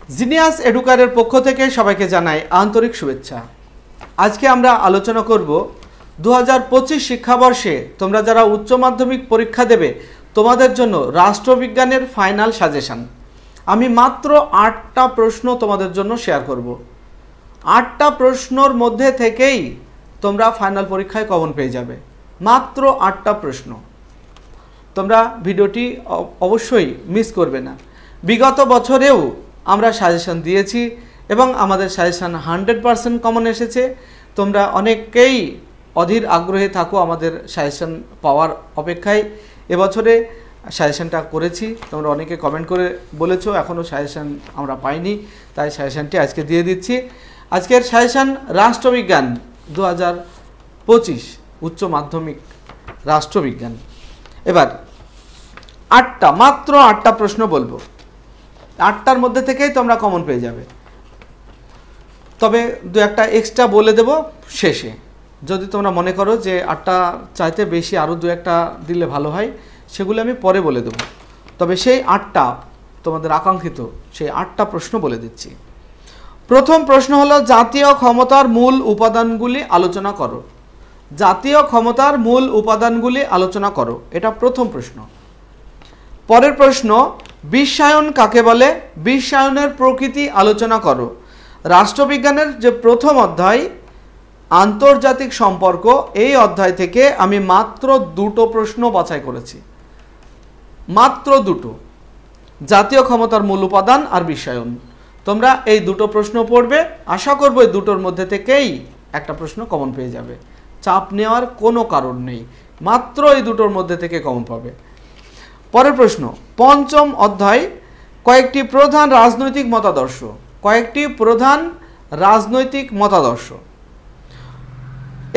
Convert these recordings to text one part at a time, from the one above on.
Genius এডুকারের পক্ষ থেকে সবাইকে জানাই আন্তরিক শুভেচ্ছা। আজকে আমরা আলোচনা করব 2025 শিক্ষাবর্ষে তোমরা যারা উচ্চ মাধ্যমিক পরীক্ষা দেবে তোমাদের জন্য রাষ্ট্রবিজ্ঞানের ফাইনাল সাজেশন। আমি মাত্র 8টা প্রশ্ন তোমাদের জন্য শেয়ার করব। 8টা প্রশ্নর মধ্যে থেকেই তোমরা ফাইনাল পরীক্ষায় কমন পেয়ে যাবে। মাত্র 8টা প্রশ্ন। তোমরা ভিডিওটি অবশ্যই মিস করবে না। বিগত বছরেও আমরা সাজেশন দিয়েছি এবং আমাদের সাজেশন 100% কমন এসেছে। তোমরা অনেকেই অধীর আগ্রহে থাকো আমাদের সাজেশন পাওয়ার অপেক্ষায়। এবছরে সাজেশনটা করেছি, তোমরা অনেকে কমেন্ট করে বলেছো এখনও সাজেশন আমরা পাইনি, তাই সাজেশনটি আজকে দিয়ে দিচ্ছি। আজকের সাজেশন রাষ্ট্রবিজ্ঞান 2025 উচ্চ মাধ্যমিক রাষ্ট্রবিজ্ঞান। এবার মাত্র 8টা প্রশ্ন বলবো। 8টার মধ্যে থেকেই তোমরা কমন পেয়ে যাবে, তবে দু একটা এক্সট্রা বলে দেব শেষে। যদি তোমরা মনে করো যে 8টা চাইতে বেশি আরও দু একটা দিলে ভালো হয়, সেগুলো আমি পরে বলে দেব। তবে সেই 8টা তোমাদের আকাঙ্ক্ষিত সেই 8টা প্রশ্ন বলে দিচ্ছি। প্রথম প্রশ্ন হলো জাতীয় ক্ষমতার মূল উপাদানগুলি আলোচনা করো। জাতীয় ক্ষমতার মূল উপাদানগুলি আলোচনা করো, এটা প্রথম প্রশ্ন। পরের প্রশ্ন বিশ্বায়ন কাকে বলে? বিশ্বায়নের প্রকৃতি আলোচনা করো। রাষ্ট্রবিজ্ঞানের যে প্রথম অধ্যায় আন্তর্জাতিক সম্পর্ক, এই অধ্যায় থেকে আমি মাত্র 2টো প্রশ্ন বাছাই করেছি, মাত্র 2টো। জাতীয় ক্ষমতার মূল উপাদান আর বিশ্বায়ন। তোমরা এই 2টো প্রশ্ন পড়বে, আশা করবো এই 2টোর মধ্যে থেকেই একটা প্রশ্ন কমন পেয়ে যাবে। চাপ নেওয়ার কোনো কারণ নেই, মাত্র এই 2টোর মধ্যে থেকে কমন পাবে। পরের প্রশ্ন পঞ্চম অধ্যায় কয়েকটি প্রধান রাজনৈতিক মতাদর্শ। কয়েকটি প্রধান রাজনৈতিক মতাদর্শ,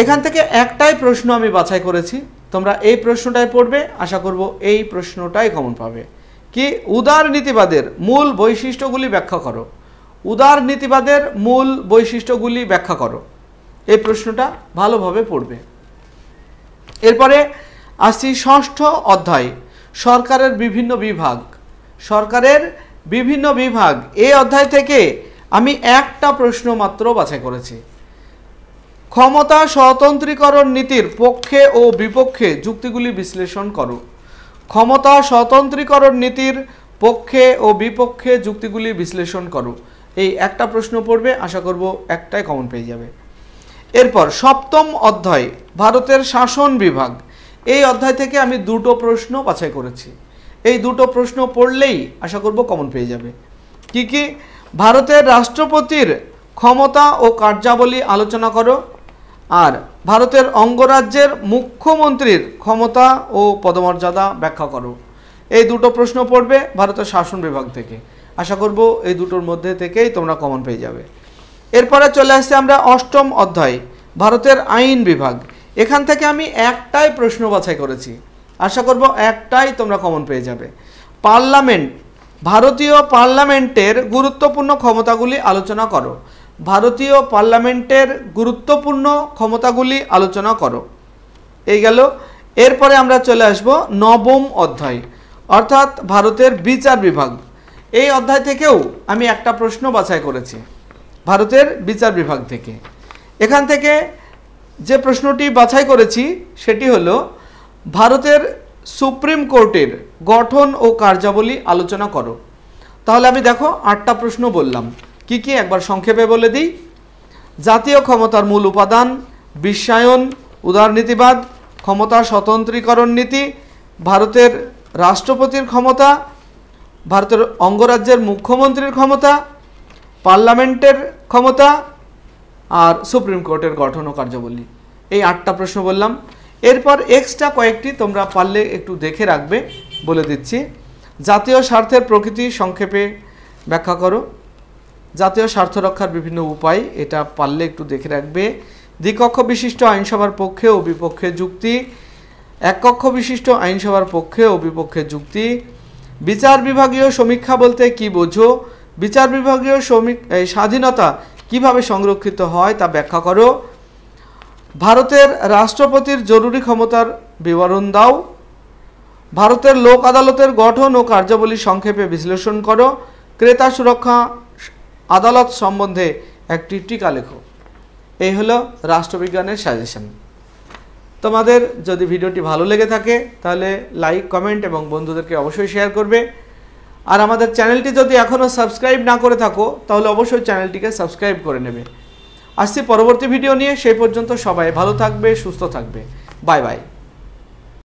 এখান থেকে একটাই প্রশ্ন আমি বাছাই করেছি। তোমরা এই প্রশ্নটাই পড়বে, আশা করব এই প্রশ্নটাই কমন পাবে। কি? উদারনীতিবাদের মূল বৈশিষ্ট্যগুলি ব্যাখ্যা করো। উদারনীতিবাদের মূল বৈশিষ্ট্যগুলি ব্যাখ্যা করো, এই প্রশ্নটা ভালোভাবে পড়বে। এরপরে আসছি ষষ্ঠ অধ্যায় সরকারের বিভিন্ন বিভাগ। সরকারের বিভিন্ন বিভাগ, এই অধ্যায় থেকে আমি একটা প্রশ্ন মাত্র বাছাই করেছি। ক্ষমতা স্বতন্ত্রীকরণ নীতির পক্ষে ও বিপক্ষে যুক্তিগুলি বিশ্লেষণ করো। ক্ষমতা স্বতন্ত্রীকরণ নীতির পক্ষে ও বিপক্ষে যুক্তিগুলি বিশ্লেষণ করো, এই একটা প্রশ্ন পড়বে, আশা করব একটাই কমন পেয়ে যাবে। এরপর সপ্তম অধ্যায় ভারতের শাসন বিভাগ, এই অধ্যায় থেকে আমি 2টো প্রশ্ন বাছাই করেছি। এই 2টো প্রশ্ন পড়লেই আশা করব কমন পেয়ে যাবে। কি কি? ভারতের রাষ্ট্রপতির ক্ষমতা ও কার্যাবলী আলোচনা করো, আর ভারতের অঙ্গরাজ্যের মুখ্যমন্ত্রীর ক্ষমতা ও পদমর্যাদা ব্যাখ্যা করো। এই 2টো প্রশ্ন পড়বে ভারতের শাসন বিভাগ থেকে, আশা করব এই 2টোর মধ্যে থেকেই তোমরা কমন পেয়ে যাবে। এরপরে চলে আসছে আমরা অষ্টম অধ্যায় ভারতের আইন বিভাগ। এখান থেকে আমি একটাই প্রশ্ন বাছাই করেছি, আশা করব একটাই তোমরা কমন পেয়ে যাবে। পার্লামেন্ট, ভারতীয় পার্লামেন্টের গুরুত্বপূর্ণ ক্ষমতাগুলি আলোচনা করো। ভারতীয় পার্লামেন্টের গুরুত্বপূর্ণ ক্ষমতাগুলি আলোচনা করো, এই গেল। এরপরে আমরা চলে আসব নবম অধ্যায়, অর্থাৎ ভারতের বিচার বিভাগ। এই অধ্যায় থেকেও আমি একটা প্রশ্ন বাছাই করেছি ভারতের বিচার বিভাগ থেকে। এখান থেকে যে প্রশ্নটি বাছাই করেছি সেটি হলো ভারতের সুপ্রিম কোর্টের গঠন ও কার্যাবলী আলোচনা করো। তাহলে আমি দেখো 8টা প্রশ্ন বললাম, কি কি একবার সংক্ষেপে বলে দিই। জাতীয় ক্ষমতার মূল উপাদান, বিশ্বায়ন, উদারনীতিবাদ, ক্ষমতা স্বতন্ত্রীকরণ নীতি, ভারতের রাষ্ট্রপতির ক্ষমতা, ভারতের অঙ্গরাজ্যের মুখ্যমন্ত্রীর ক্ষমতা, পার্লামেন্টের ক্ষমতা, আর সুপ্রিম কোর্টের গঠন ও কার্যাবলী। এই 8টা প্রশ্ন বললাম। এরপর এক্সট্রা কয়েকটি তোমরা পারলে একটু দেখে রাখবে, বলে দিচ্ছি। জাতীয় স্বার্থের প্রকৃতি সংক্ষেপে ব্যাখ্যা করো। জাতীয় স্বার্থ রক্ষার বিভিন্ন উপায়, এটা পারলে একটু দেখে রাখবে। দ্বিকক্ষ বিশিষ্ট আইনসভার পক্ষে ও বিপক্ষে যুক্তি, এক কক্ষ বিশিষ্ট আইনসভার পক্ষে ও বিপক্ষে যুক্তি। বিচার বিভাগীয় সমীক্ষা বলতে কি বোঝো? বিচার বিভাগীয় স্বাধীনতা কিভাবে সংরক্ষিত হয় তা ব্যাখ্যা করো। ভারতের রাষ্ট্রপতির জরুরি ক্ষমতার বিবরণ দাও। ভারতের লোক আদালতের গঠন ও কার্যাবলী সংক্ষেপে বিশ্লেষণ করো। ক্রেতা সুরক্ষা আদালত সম্বন্ধে একটি টিকা লেখো। এই হলো রাষ্ট্রবিজ্ঞানের সাজেশন। তোমাদের যদি ভিডিওটি ভালো লেগে থাকে তাহলে লাইক, কমেন্ট এবং বন্ধুদেরকে অবশ্যই শেয়ার করবে। আর আমাদের চ্যানেলটি যদি এখনও সাবস্ক্রাইব না করে থাকো তাহলে অবশ্যই চ্যানেলটিকে সাবস্ক্রাইব করে নেবে। আসছি পরবর্তী ভিডিও নিয়ে, সেই পর্যন্ত সবাই ভালো থাকবে, সুস্থ থাকবে। Bye bye.